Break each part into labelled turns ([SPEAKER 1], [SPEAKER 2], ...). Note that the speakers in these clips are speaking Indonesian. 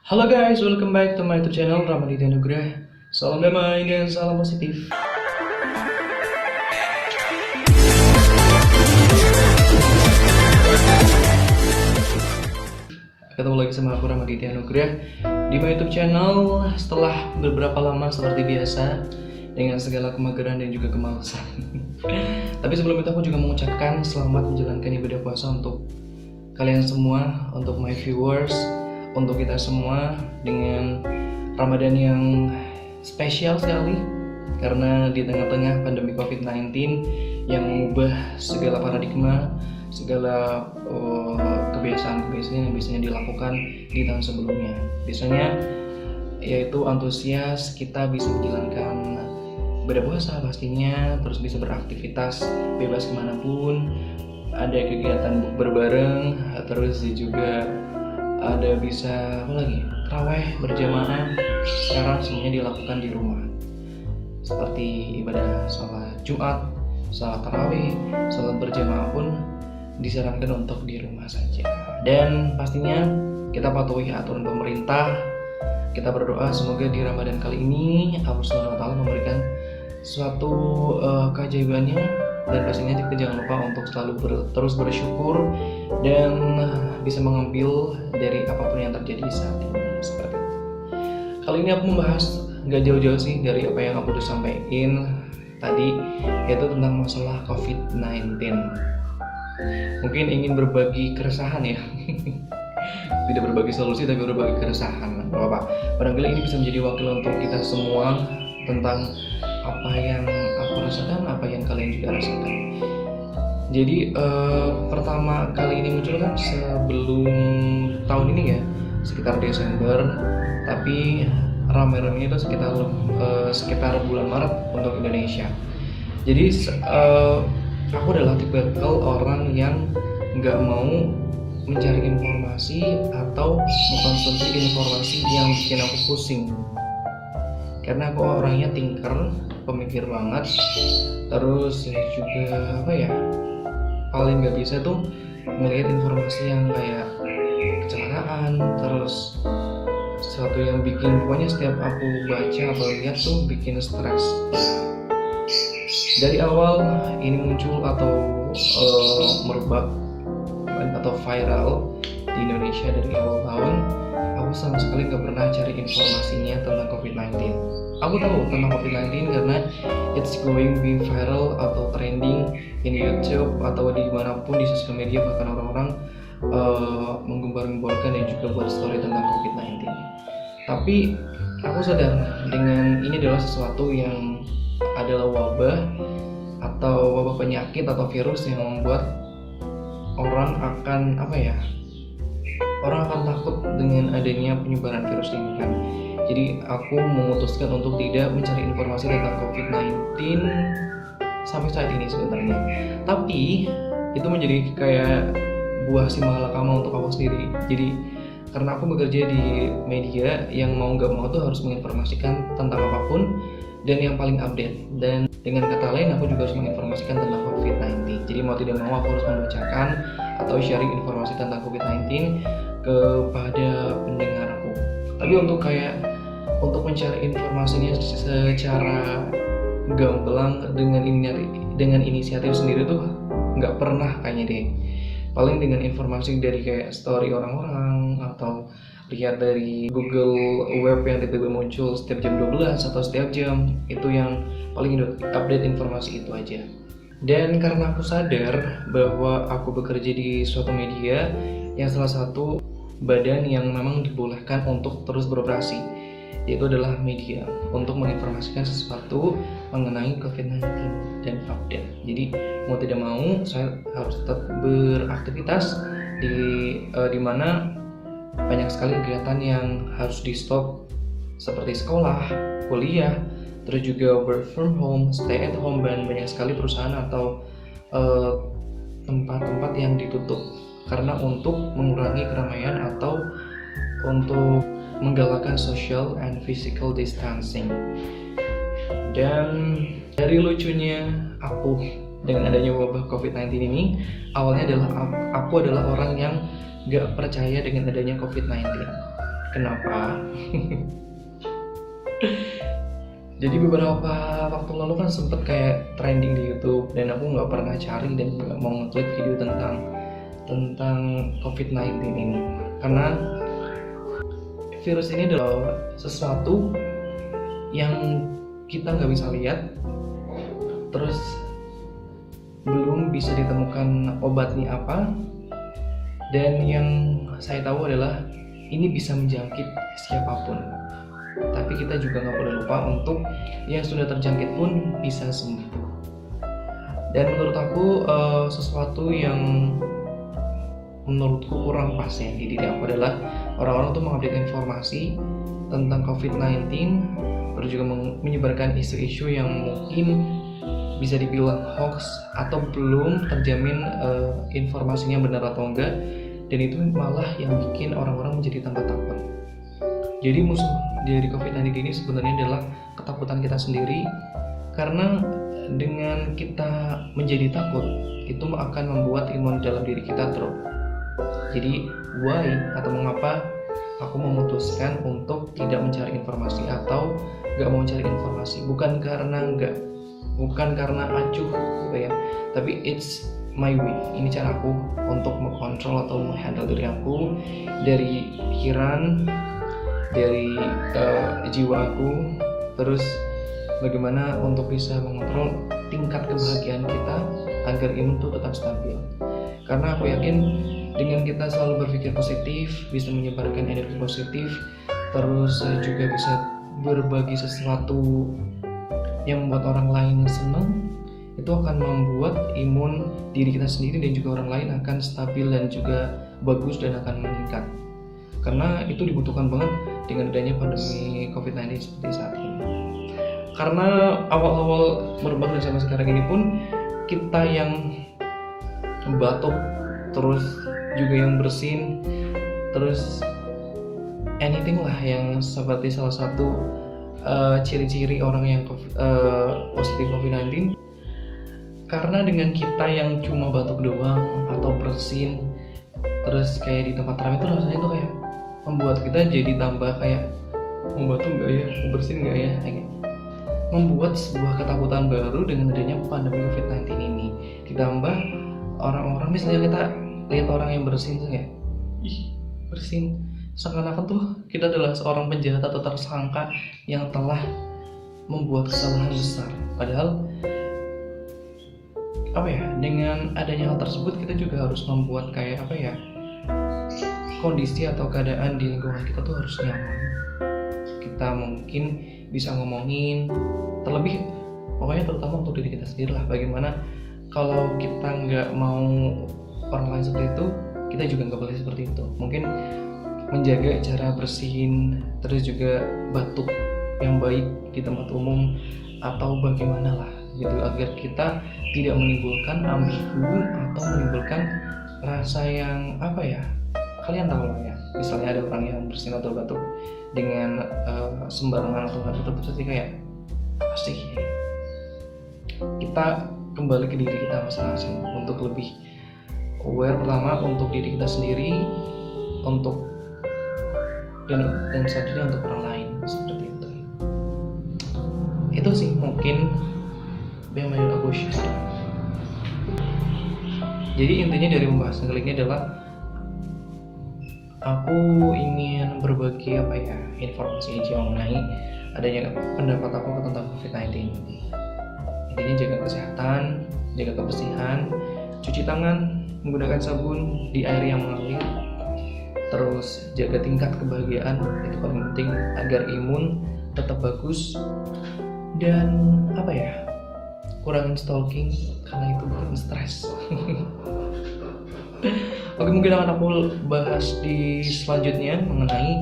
[SPEAKER 1] Halo guys, welcome back to my YouTube channel Ramaditya Nugrah. Salam damai dan salam positif. Ketemu lagi sama aku Ramaditya Nugrah di my YouTube channel setelah beberapa lama seperti biasa dengan segala kemageran dan juga kemalasan. Tapi sebelum itu aku juga mengucapkan selamat menjalankan ibadah puasa untuk kalian semua, untuk my viewers, untuk kita semua dengan Ramadan yang spesial sekali karena di tengah-tengah pandemi COVID-19 yang mengubah segala paradigma, segala kebiasaan-kebiasaan yang biasanya dilakukan di tahun sebelumnya. Biasanya yaitu antusias kita bisa menjalankan ibadah puasa pastinya, terus bisa beraktivitas bebas kemanapun, ada kegiatan berbareng, terus juga ada bisa apa lagi, tarawih berjamaah. Sekarang semuanya dilakukan di rumah, seperti ibadah sholat Jumat, sholat tarawih, sholat berjamaah pun disarankan untuk di rumah saja. Dan pastinya kita patuhi aturan pemerintah. Kita berdoa semoga di Ramadan kali ini Allah SWT memberikan suatu keajaibannya, dan pastinya kita jangan lupa untuk selalu terus bersyukur dan bisa mengambil dari apapun yang terjadi saat ini. Seperti itu. Kali ini aku membahas gak jauh-jauh sih dari apa yang aku udah sampaikan tadi, yaitu tentang masalah COVID-19. Mungkin ingin berbagi keresahan ya. Tidak berbagi solusi tapi berbagi keresahan. Gak apa-apa, barangkali ini bisa menjadi wakil untuk kita semua tentang apa yang aku rasakan, apa yang kalian juga rasakan. Jadi pertama kali ini muncul kan sebelum tahun ini ya, sekitar Desember, tapi rame-rame itu sekitar bulan Maret untuk Indonesia. Jadi aku adalah tipikal orang yang nggak mau mencari informasi atau mengkonsumsi informasi yang bikin aku pusing, karena aku orangnya thinker, pemikir banget. Terus juga apa ya, paling nggak bisa tuh melihat informasi yang kayak kecelakaan, terus sesuatu yang bikin, pokoknya setiap aku baca atau lihat tuh bikin stres. Dari awal ini muncul atau merebak atau viral di Indonesia dari awal tahun, aku sama sekali nggak pernah cari informasinya tentang COVID-19. Aku tahu tentang COVID-19 karena it's going being viral atau trending in YouTube atau dimanapun di sosial media, bahkan orang-orang menggembar-gemborkan dan juga buat story tentang COVID-19. Tapi aku sadar dengan ini adalah sesuatu yang adalah wabah atau wabah penyakit atau virus yang membuat orang akan orang akan takut dengan adanya penyebaran virus ini kan. Jadi aku memutuskan untuk tidak mencari informasi tentang COVID-19 sampai saat ini sebenarnya. Tapi itu menjadi kayak buah si malakama untuk aku sendiri. Jadi karena aku bekerja di media yang mau nggak mau tuh harus menginformasikan tentang apapun dan yang paling update. Dan dengan kata lain aku juga harus menginformasikan tentang COVID-19. Jadi mau tidak mau aku harus membacakan atau sharing informasi tentang COVID-19 kepada pendengarku. Tapi untuk mencari informasinya secara gamblang dengan inisiatif sendiri tuh nggak pernah kayaknya deh. Paling dengan informasi dari kayak story orang-orang atau lihat dari Google Web yang tiba-tiba muncul setiap jam 12 atau setiap jam, itu yang paling update informasi itu aja. Dan karena aku sadar bahwa aku bekerja di suatu media yang salah satu badan yang memang dibolehkan untuk terus beroperasi, yaitu adalah media untuk menginformasikan sesuatu mengenai COVID-19 dan update. Jadi mau tidak mau saya harus tetap beraktivitas di mana banyak sekali kegiatan yang harus di stop, seperti sekolah, kuliah, terus juga work from home, stay at home, dan banyak sekali perusahaan atau tempat-tempat yang ditutup karena untuk mengurangi keramaian atau untuk menggalakkan social and physical distancing. Dan dari lucunya aku dengan adanya wabah COVID-19 ini, awalnya adalah aku adalah orang yang gak percaya dengan adanya COVID-19. Kenapa? Jadi beberapa waktu lalu kan sempet kayak trending di YouTube dan aku nggak pernah cari dan nggak mau ngeklik video tentang COVID-19 ini, karena virus ini adalah sesuatu yang kita nggak bisa lihat, terus belum bisa ditemukan obatnya apa, dan yang saya tahu adalah ini bisa menjangkit siapapun. Tapi kita juga nggak boleh lupa untuk yang sudah terjangkit pun bisa sembuh. Dan menurut aku sesuatu yang menurutku kurang pas ya di diri aku adalah orang-orang tuh mengupdate informasi tentang COVID-19, terus juga menyebarkan isu-isu yang mungkin bisa dibilang hoax atau belum terjamin informasinya benar atau enggak, dan itu malah yang bikin orang-orang menjadi tambah takut. Jadi musuh dari COVID-19 ini sebenarnya adalah ketakutan kita sendiri, karena dengan kita menjadi takut itu akan membuat imun dalam diri kita drop. Jadi why atau mengapa aku memutuskan untuk tidak mencari informasi atau nggak mau mencari informasi, bukan karena acuh gitu ya, tapi it's my way. Ini cara aku untuk mengontrol atau menghandle diri aku dari pikiran, dari jiwa aku, terus bagaimana untuk bisa mengontrol tingkat kebahagiaan kita agar imun itu tetap stabil. Karena aku yakin dengan kita selalu berpikir positif, bisa menyebarkan energi positif, terus juga bisa berbagi sesuatu yang membuat orang lain senang, itu akan membuat imun diri kita sendiri dan juga orang lain akan stabil dan juga bagus dan akan meningkat. Karena itu dibutuhkan banget dengan adanya pandemi COVID-19 seperti saat ini. Karena awal-awal merebak dan sampai sekarang ini pun kita yang batuk, terus juga yang bersin, terus anything lah yang seperti salah satu ciri-ciri orang yang positif COVID-19. Karena dengan kita yang cuma batuk doang atau bersin, terus kayak di tempat ramai itu rasanya tuh kayak membuat kita jadi tambah kayak mau batuk nggak ya, mau bersin nggak ya, kayak membuat sebuah ketakutan baru dengan adanya pandemi COVID-19 ini. Ditambah orang-orang, misalnya kita lihat orang yang bersin tuh kayak bersin, seakan-akan tuh kita adalah seorang penjahat atau tersangka yang telah membuat kesalahan besar. Padahal dengan adanya hal tersebut kita juga harus membuat kayak kondisi atau keadaan di lingkungan kita tuh harus nyaman. Kita mungkin bisa ngomongin, terlebih pokoknya terutama untuk diri kita sendiri lah. Bagaimana kalau kita nggak mau orang lain seperti itu, kita juga nggak boleh seperti itu. Mungkin menjaga cara bersihin, terus juga batuk yang baik di tempat umum atau bagaimana lah gitu, agar kita tidak menimbulkan ambigu atau menimbulkan rasa yang kalian tahu lah ya, misalnya ada orang yang bersin atau batuk dengan sembarangan atau nggak tutup, pasti kayak pasti kita kembali ke diri kita masing-masing untuk lebih aware, pertama untuk diri kita sendiri, untuk dan selanjutnya untuk orang lain, seperti itu. Itu sih mungkin yang mau aku share. Jadi intinya dari pembahasan kali ini adalah aku ingin berbagi informasi aja mengenai adanya pendapat aku tentang COVID-19. Intinya jaga kesehatan, jaga kebersihan, cuci tangan menggunakan sabun di air yang mengalir, terus jaga tingkat kebahagiaan, itu paling penting agar imun tetap bagus, dan kurangin stalking karena itu bikin stres. Oke, mungkin akan aku bahas di selanjutnya mengenai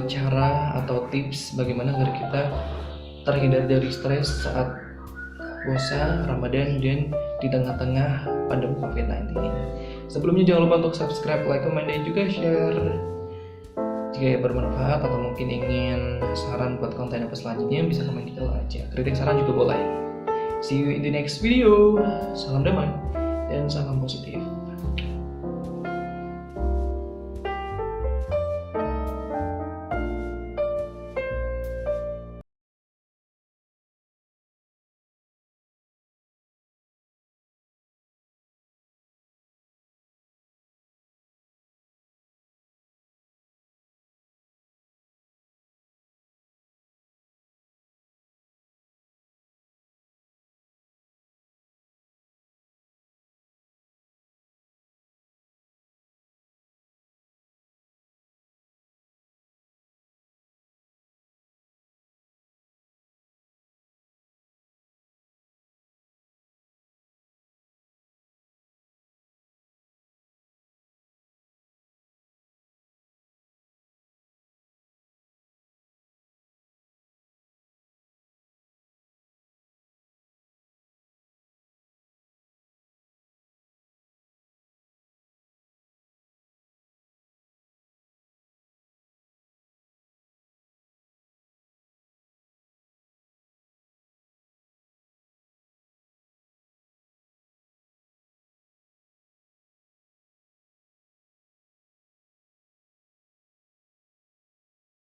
[SPEAKER 1] cara atau tips bagaimana agar kita terhindar dari stres saat puasa Ramadan dan di tengah-tengah pandemi COVID-19 ini. Sebelumnya jangan lupa untuk subscribe, like, comment, dan juga share. Jika bermanfaat atau mungkin ingin saran buat konten apa selanjutnya, bisa komen di bawah aja. Kritik saran juga boleh. See you in the next video. Salam damai dan salam positif.